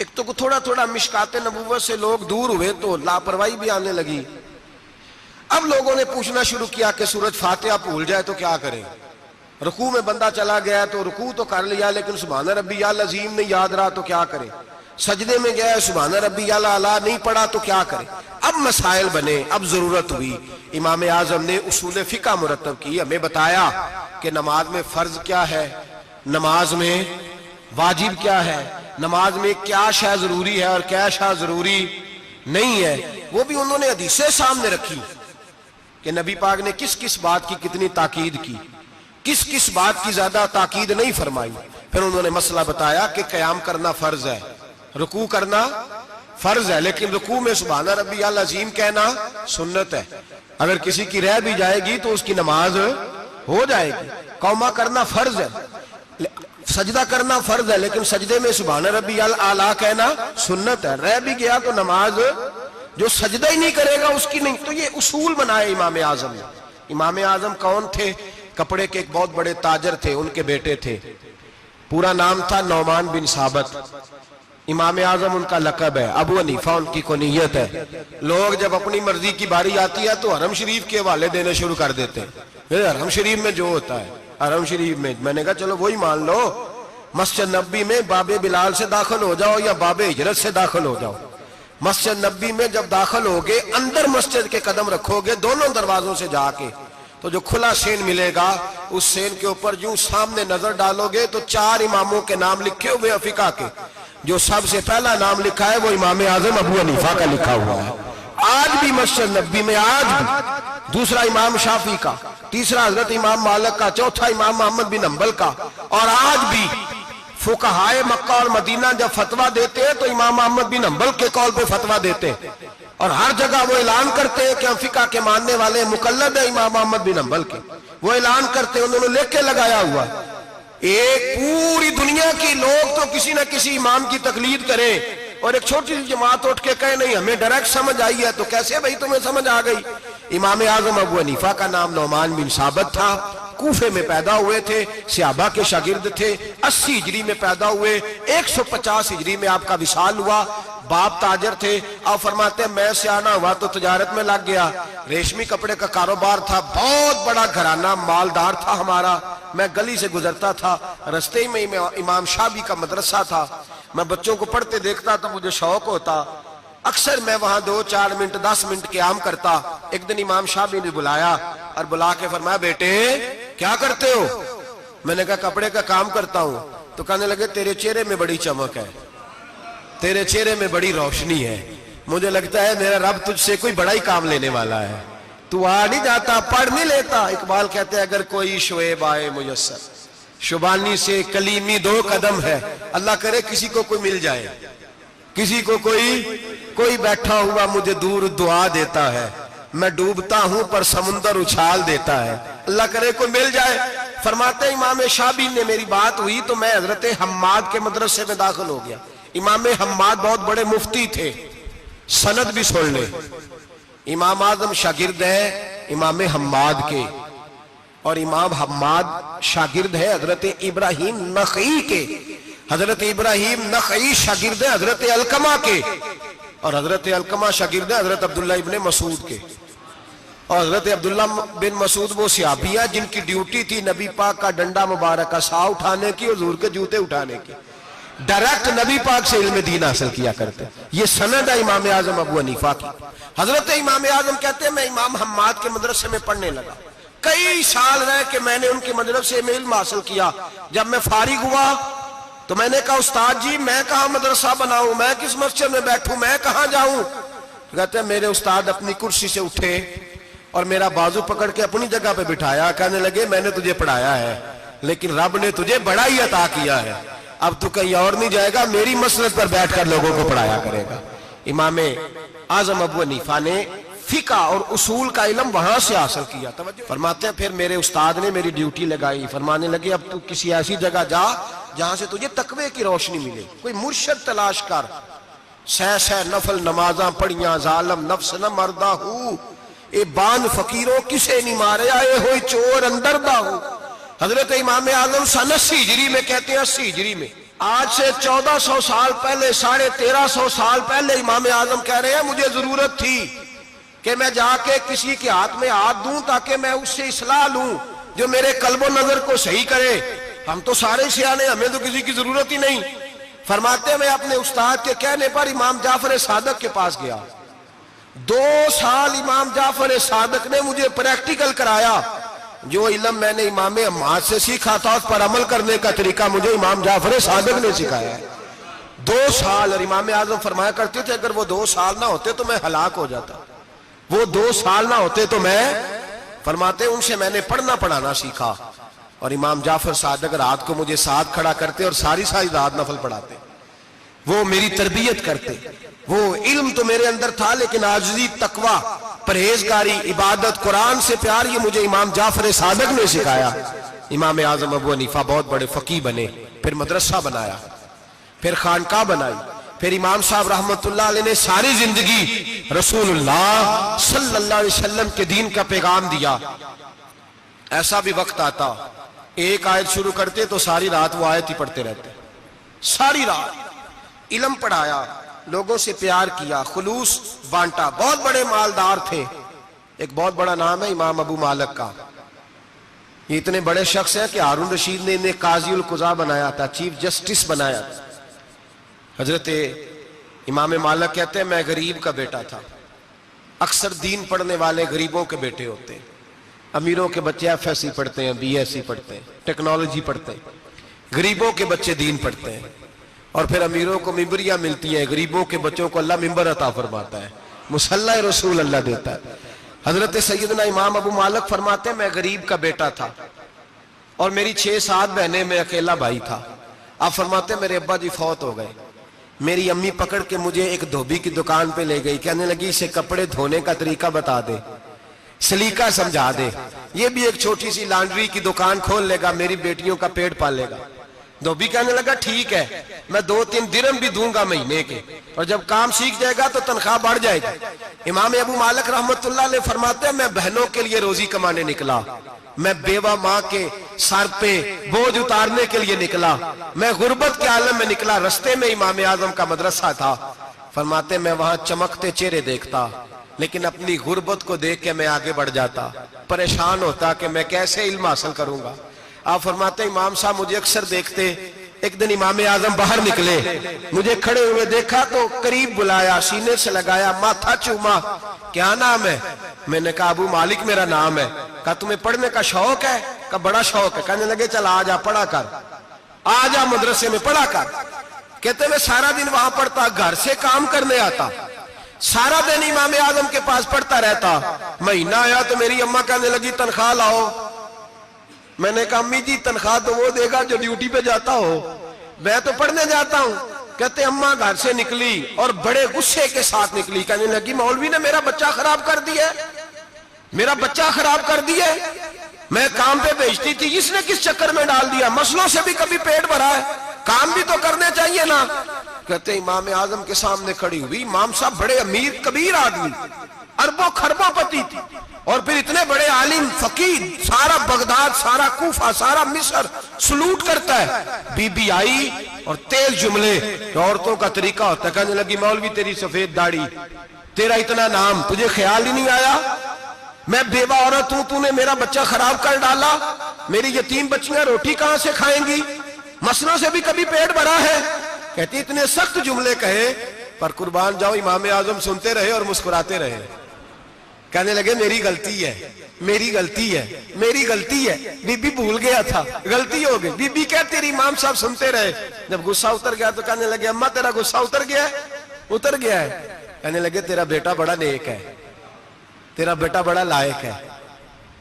एक तो थोड़ा थोड़ा मिशकाते नबूवत से लोग दूर हुए तो लापरवाही भी आने लगी। अब लोगों ने पूछना शुरू किया कि सूरज फातिहा भूल जाए तो क्या करें। रुकू में बंदा चला गया तो रुकू तो कर लिया, लेकिन सुभान रब्बियल अज़ीम नहीं याद रहा तो क्या करें। सजदे में गया, सुभान रब्बियल आला नहीं पढ़ा तो क्या करें। अब मसाइल बने, अब जरूरत हुई। इमाम आजम ने उसूल फिक़ह मुरत्तब की, हमें बताया कि नमाज में फर्ज क्या है, नमाज में वाजिब क्या है, नमाज में क्या शय जरूरी है और क्या शय जरूरी नहीं है। वो भी उन्होंने हदीसें सामने रखी कि नबी पाक ने किस किस बात की कितनी ताकीद की, किस किस बात की ज्यादा ताकीद नहीं फरमाई। फिर उन्होंने मसला बताया कि क़याम करना फर्ज है, रुकू करना फर्ज है, लेकिन रुकू में सुभान रब्बियल अज़ीम कहना सुन्नत है। अगर किसी की रह भी जाएगी तो उसकी नमाज हो जाएगी। कौमा करना फर्ज है, सजदा करना फर्ज है, लेकिन सजदे में सुभान रब्बियल आला कहना सुन्नत है। रह भी गया तो नमाज, जो सजदा ही नहीं करेगा उसकी नहीं। तो ये उसूल बनाए इमाम आजम ने। इमाम आजम कौन थे? कपड़े के एक बहुत बड़े ताजर थे, उनके बेटे थे, पूरा नाम था नौमान बिन साबित। इमाम आजम उनका लकब है, अबू हनीफा उनकी कुनियत है। लोग जब अपनी मर्जी की बारी आती है तो हरम शरीफ के हवाले देने शुरू कर देते हैं। फिर हरम शरीफ में जो होता है, हरम शरीफ में, मैंने कहा चलो वही मान लो। मस्जिद नबी में बाबे बिलाल से दाखिल हो जाओ या बाबे हिजरत से दाखिल हो जाओ। मस्जिद नबी में जब दाखिल होगे, अंदर मस्जिद के कदम रखोगे दोनों दरवाजों से जाके, तो जो खुला सेन मिलेगा उस सेन के ऊपर यूं सामने नजर डालोगे तो 4 इमामों के नाम लिखे हुए फिक़ह के। जो सबसे पहला नाम लिखा है वो इमाम आजम अबू हनीफा का लिखा हुआ है। आज भी मस्जिद नबी में, आज भी। दूसरा इमाम शाफी का, तीसरा हजरत इमाम मालिक का, चौथा इमाम मोहम्मद बिन हंबल का। और आज भी फुकहाए मक्का और मदीना जब फतवा देते हैं तो इमाम मोहम्मद बिन हंबल के कौल पे फतवा देते हैं। और हर जगह वो ऐलान करते हैं कि हम फिक़ह के मानने वाले मुकल्लद है इमाम मोहम्मद बिन हंबल के। वो ऐलान करते हैं, उन्होंने लेके लगाया हुआ। एक पूरी दुनिया की लोग तो किसी ना किसी इमाम की तकलीद करें और एक छोटी सी जमात उठ के कहे नहीं हमें डायरेक्ट समझ आई है, तो कैसे भाई तुम्हें समझ आ गई। इमाम आजम अबू हनीफा का नाम नौमान बिन साबित था, कूफे में पैदा हुए थे, सहाबा के शागिर्द थे। 80 हिजरी में पैदा हुए, 150 हिजरी में आपका विसाल हुआ। बाप ताजर थे। अब फरमाते मैं सियाना हुआ तो तजारत में लग गया, रेशमी कपड़े का कारोबार था, बहुत बड़ा घराना मालदार था हमारा। मैं गली से गुजरता था, रस्ते में इमाम शाबी का मदरसा था, मैं बच्चों को पढ़ते देखता तो मुझे शौक होता। अक्सर मैं वहां 2-4 मिनट 10 मिनट क़याम करता। एक दिन इमाम शाबी ने बुलाया और बुला के फरमाया बेटे क्या करते हो? मैंने कहा कपड़े का काम करता हूं। तो कहने लगे तेरे चेहरे में बड़ी चमक है, तेरे चेहरे में बड़ी रोशनी है, मुझे लगता है मेरा रब तुझसे कोई बड़ा ही काम लेने वाला है, तू आ नहीं जाता, पढ़ नहीं लेता। इकबाल कहते हैं अगर कोई शोएब आए मुयस्सर, शुबानी से कलीमी 2 कदम है। अल्लाह करे किसी को कोई मिल जाए, किसी को कोई बैठा हुआ मुझे दूर दुआ देता है, मैं डूबता हूं पर समुंदर उछाल देता है। अल्लाह करे कोई मिल जाए। फरमाते इमाम शाबी ने मेरी बात हुई तो मैं हजरत हम्माद के मदरसे में दाखिल हो गया। इमाम हम्माद बहुत बड़े मुफ्ती थे, सनद भी सुन ले। इमाम आजम शागिर्द है इमाम हम्माद के, और इमाम हम्माद शागिर्द है हजरत इब्राहिम नखई के। हजरत इब्राहिम नखई शागिर्द है हजरत अलकमा के, और हजरत अलकमा शागिर्द है हजरत अब्दुल्ला इब्ने मसूद के। और हजरत अब्दुल्ला बिन मसूद वो सहाबी है जिनकी ड्यूटी थी नबी पाक का डंडा मुबारक का सा उठाने की, हुजूर के जूते उठाने की। डायरेक्ट नबी पाक से इल्म दीन हासिल किया करते। ये सनद है इमाम आजम अबू हनीफा की। हजरत इमाम आजम कहते हैं मैं इमाम हम्माद के मदरसे में पढ़ने लगा, कई साल रह के मैंने उनके मदरसे में इल्म हासिल किया। जब मैं फारिग हुआ तो मैंने कहा उस्ताद जी मैं कहाँ मदरसा बनाऊं, मैं किस मस्जिद में बैठूं, मैं कहाँ जाऊं? कहते हैं मेरे उस्ताद अपनी कुर्सी से उठे और मेरा बाजू पकड़ के अपनी जगह पे बिठाया। कहने लगे मैंने तुझे पढ़ाया है लेकिन रब ने तुझे बड़ा ही अता किया है, अब तू कहीं और नहीं जाएगा, मेरी मसलत पर बैठकर लोगों को पढ़ाया करेगा। इमाम आजम अबू हनीफा ने फिका और उसूल का इल्म वहां से हासिल किया। फरमाते हैं फिर मेरे उस्ताद ने मेरी ड्यूटी लगाई, फरमाने लगे अब तू किसी ऐसी जगह जा जहां से तुझे तकवे की रोशनी मिले, कोई मुर्शद तलाश कर। सह नफल नमाजा पढ़िया, जालम नफ्स न मरदा हूं, ए बान फकीरों किसे नहीं मारे, आए हो चोर अंदर दा हूं। हजरत इमाम आजम सन 80 हिजरी में कहते हैं 80 हिजरी में आज से 1400 साल पहले, 1350 साल पहले इमाम आजम कह रहे हैं मुझे जरूरत थी कि मैं जाके किसी के हाथ में हाथ दूं ताकि मैं उससे इस्लाह लूं जो मेरे कल्बो नजर को सही करे। हम तो सारे सियाने, हमें तो किसी की जरूरत ही नहीं। फरमाते मैं अपने उस्ताद के कहने पर इमाम जाफर सादक के पास गया। 2 साल इमाम जाफर सादक ने मुझे प्रैक्टिकल कराया। जो इल्म मैंने इमाम अम्माद से सीखा था उस पर अमल करने का तरीका मुझे इमाम जाफर सादक ने सिखाया है। 2 साल। और इमाम आजम फरमाया करते थे अगर वो 2 साल ना होते तो मैं हलाक हो जाता, वो 2 साल ना होते तो मैं, फरमाते उनसे मैंने पढ़ना पढ़ाना सीखा। और इमाम जाफर सादक रात को मुझे साथ खड़ा करते और सारी सारी रात नफल पढ़ाते, वो मेरी तरबियत करते। वो इल्म तो मेरे अंदर था लेकिन आजिज़ी, तकवा, परहेजगारी, इबादत, कुरान से प्यार, ये मुझे इमाम जाफर सादक ने सिखाया। इमाम आजम अबू हनीफा बहुत बड़े फकीह बने, फिर मदरसा बनाया, फिर खानकाह बनाई, फिर इमाम साहब रहमतुल्लाह अलैह ने सारी जिंदगी रसूलुल्लाह सल्लल्लाहु अलैहि वसल्लम के दीन का पैगाम दिया। ऐसा भी वक्त आता एक आयत शुरू करते तो सारी रात वो आयत ही पढ़ते रहते, सारी रात इल्म पढ़ाया, लोगों से प्यार किया, खुलूस बांटा। बहुत बड़े मालदार थे। एक बहुत बड़ा नाम है इमाम अबू मालिक का। ये इतने बड़े शख्स है कि हारून रशीद ने इन्हें काजी उल कुज़ा बनाया था, चीफ जस्टिस बनाया था। हजरत इमाम मालिक कहते हैं मैं गरीब का बेटा था। अक्सर दीन पढ़ने वाले गरीबों के बेटे होते हैं। अमीरों के बच्चे एफएससी पढ़ते हैं, बीएससी पढ़ते हैं, टेक्नोलॉजी पढ़ते हैं। गरीबों के बच्चे दीन पढ़ते हैं और फिर अमीरों को मिंबरियां मिलती हैं, गरीबों के बच्चों को अल्लाह मिंबर अता फरमाता है, मुसल्ला रसूल अल्लाह देता है। हजरत सैयदना इमाम अबू मालिक फरमाते हैं मैं गरीब का बेटा था और मेरी 6-7 बहनें, मैं अकेला भाई था। आप फरमाते मेरे अब्बा जी फौत हो गए। मेरी अम्मी पकड़ के मुझे एक धोबी की दुकान पे ले गई, कहने लगी इसे कपड़े धोने का तरीका बता दे, सलीका समझा दे, ये भी एक छोटी सी लॉन्ड्री की दुकान खोल लेगा, मेरी बेटियों का पेट पालेगा। धोबी कहने लगा ठीक है, मैं 2-3 दिरहम भी दूंगा महीने के, और जब काम सीख जाएगा तो तनख्वाह बढ़ जाएगी। इमाम अबू मालिक रहमतुल्लाह अलैह फरमाते हैं मैं बहनों के लिए रोजी कमाने निकला, मैं बेवा माँ के सर पे बोझ उतारने के लिए निकला, मैं गुर्बत के आलम में निकला। रस्ते में इमाम आजम का मदरसा था। फरमाते मैं वहां चमकते चेहरे देखता, लेकिन अपनी गुर्बत को देख के मैं आगे बढ़ जाता, परेशान होता कि मैं कैसे इल्म हासिल करूंगा। आप फरमाते इमाम साहब मुझे अक्सर देखते। एक दिन इमाम आजम बाहर निकले, मुझे खड़े हुए देखा तो करीब बुलाया, सीने से लगाया, माथा चूमा, क्या नाम है? मैंने कहा अबू मालिक मेरा नाम है। कहा तुम्हें पढ़ने का शौक है? कहा बड़ा शौक है। कहने लगे चल आ जा पढ़ा कर, आ जा मदरसे में पढ़ा कर। कहते मैं सारा दिन वहां पढ़ता, घर से काम करने आता, सारा दिन इमाम आजम के पास पढ़ता रहता। महीना आया तो मेरी अम्मा कहने लगी तनख्वाह लाओ। मैंने कहा अम्मी जी तनख्वाह तो वो देगा जो ड्यूटी पे जाता हो, मैं तो पढ़ने जाता हूँ। कहते अम्मा घर से निकली और बड़े गुस्से के साथ निकली, कहने लगी मौलवी ने मेरा बच्चा खराब कर दिया, मेरा बच्चा खराब कर दिया, मैं काम पे भेजती थी, इसने किस चक्कर में डाल दिया, मसलों से भी कभी पेट भरा है, काम भी तो करने चाहिए ना। कहते इमाम आजम के सामने खड़ी हुई। इमाम साहब बड़े अमीर कबीर आदमी, अरबों खरबों पति थी, और फिर इतने बड़े आलिम फकीर, सारा बगदाद, सारा कूफा, सारा मिस्र सलूट करता है। बीबी आई और तेज जुमले, औरतों का तरीका होता है। कहने लगी मौलवी तेरी सफेद दाढ़ी, तेरा इतना नाम, तुझे ख्याल ही नहीं आया? मैं बेवा औरत हूं, तूने मेरा बच्चा खराब कर डाला, मेरी यतीम बच्चियां रोटी कहां से खाएंगी, मसलों से भी कभी पेट भरा है। कहती इतने सख्त जुमले कहे, पर कुर्बान जाओ इमाम आजम सुनते रहे और मुस्कुराते रहे। कहने लगे मेरी गलती है, मेरी गलती है, मेरी गलती है, बीबी भूल गया था, गलती हो गई। बीबी कहती रही, इमाम साहब सुनते रहे। जब गुस्सा उतर गया तो कहने लगे अम्मा तेरा गुस्सा उतर गया है? उतर गया है। कहने लगे तेरा बेटा बड़ा नेक है, तेरा बेटा बड़ा लायक है,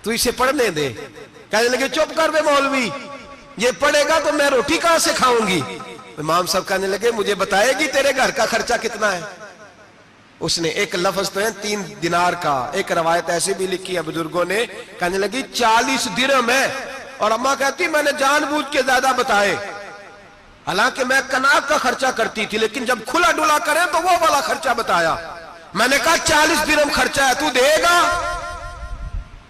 तू इसे पढ़ने दे। कहने लगे चुप कर बे मौलवी, ये पढ़ेगा तो मैं रोटी कहां से खाऊंगी। इमाम साहब कहने लगे मुझे बताएगी तेरे घर का खर्चा कितना है? उसने एक लफ्ज तो है 3 दिनार का, एक रवायत ऐसी भी लिखी है बुजुर्गों ने, कहने लगी 40 दिरहम है। और अम्मा कहती मैंने जानबूझ के ज्यादा बताए, हालांकि मैं कनाक का खर्चा करती थी, लेकिन जब खुला डुला करे तो वो वाला खर्चा बताया। मैंने कहा 40 दिरहम खर्चा है, तू देगा?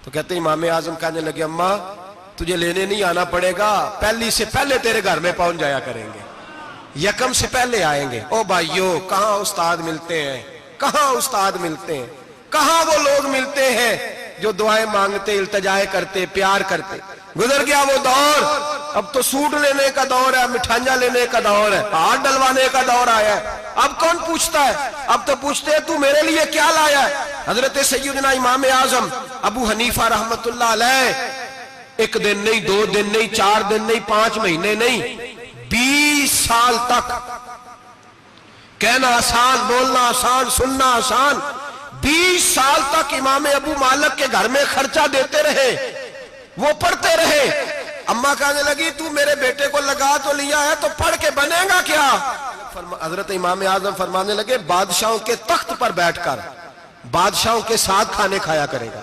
तो कहते इमाम आजम कहने लगे अम्मा तुझे लेने नहीं आना पड़ेगा, पहली से पहले तेरे घर में पहुंच जाया करेंगे। यकम से पहले आएंगे। ओ भाइयों, कहाँ उस्ताद मिलते हैं, कहाँ उस्ताद मिलते हैं, कहाँ वो लोग मिलते हैं जो दुआएं मांगते, इल्तिजाएं करते, प्यार करते। गुजर गया वो दौर। अब तो सूट लेने का दौर है, मिठाइयां लेने का दौर है, हाथ डलवाने का दौर आया है। अब कौन पूछता है? अब तो पूछते हैं तू मेरे लिए क्या लाया है। हजरत सैयदना इमाम आजम अबू हनीफा रहमतुल्लाह अलैह एक दिन नहीं, 2 दिन नहीं, 4 दिन नहीं, 5 महीने नहीं, 20 साल तक, कहना आसान, बोलना आसान, सुनना आसान, 20 साल तक इमाम अबू मालिक के घर में खर्चा देते रहे, वो पढ़ते रहे। अम्मा कहने लगी तू मेरे बेटे को लगा तो लिया है, तो पढ़ के बनेगा क्या? हजरत इमाम आजम फरमाने लगे बादशाहों के तख्त पर बैठकर बादशाहों के साथ खाने खाया करेगा,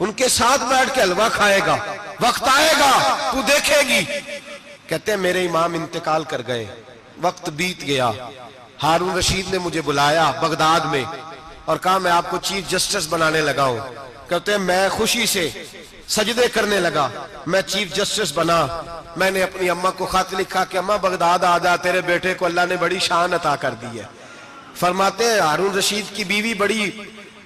उनके साथ बैठ के हलवा खाएगा, वक्त आएगा तू देखेगी। कहते हैं मेरे इमाम इंतकाल कर गए, वक्त बीत गया। हारून रशीद ने मुझे बुलाया बगदाद में और कहा मैं आपको चीफ जस्टिस बनाने लगा हूं। कहते हैं मैं खुशी से सजदे करने लगा, मैं चीफ जस्टिस बना। मैंने अपनी अम्मा को खत लिखा कि अम्मा बगदाद आ जा, तेरे बेटे को अल्लाह ने बड़ी शान अता कर दी है। फरमाते हैं हारून रशीद की बीवी बड़ी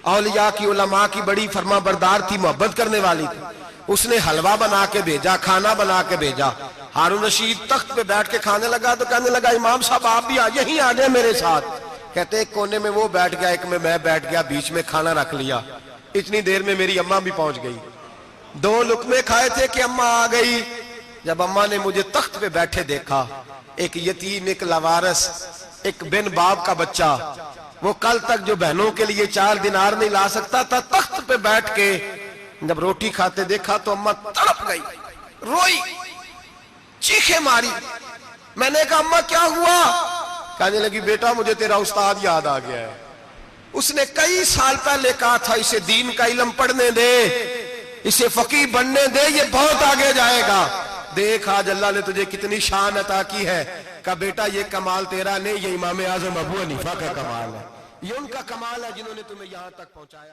औलिया की, उलमा की बड़ी फरमा बरदार थी, मोहब्बत करने वाली थी। उसने हलवा बना के भेजा, खाना बना के भेजा। हारून रशीद तख्त पे बैठ के खाने लगा तो कहने लगा इमाम साहब आप भी यहीं आ जाए मेरे साथ। कहते एक कोने में वो बैठ गया, एक में मैं बैठ गया, बीच में खाना रख लिया। इतनी देर में मेरी अम्मा भी पहुंच गई। 2 लुकमे खाए थे कि अम्मा आ गई। जब अम्मा ने मुझे तख्त पे बैठे देखा, एक यतीम, एक लवारस, एक बिन बाप का बच्चा, वो कल तक जो बहनों के लिए 4 दिनार नहीं ला सकता था, तख्त पे बैठ के जब रोटी खाते देखा तो अम्मा तड़प गई, रोई, चीखे मारी। मैंने कहा अम्मा क्या हुआ? कहने लगी बेटा मुझे तेरा उस्ताद याद आ गया है, उसने कई साल पहले कहा था इसे दीन का इल्म पढ़ने दे, इसे फकीह बनने दे, ये बहुत आगे जाएगा। देख आज अल्लाह ने तुझे कितनी शान अता की है। का बेटा ये कमाल तेरा नहीं, ये इमाम आजम अबू हनीफा का कमाल है, ये उनका कमाल है जिन्होंने तुम्हें यहां तक पहुंचाया।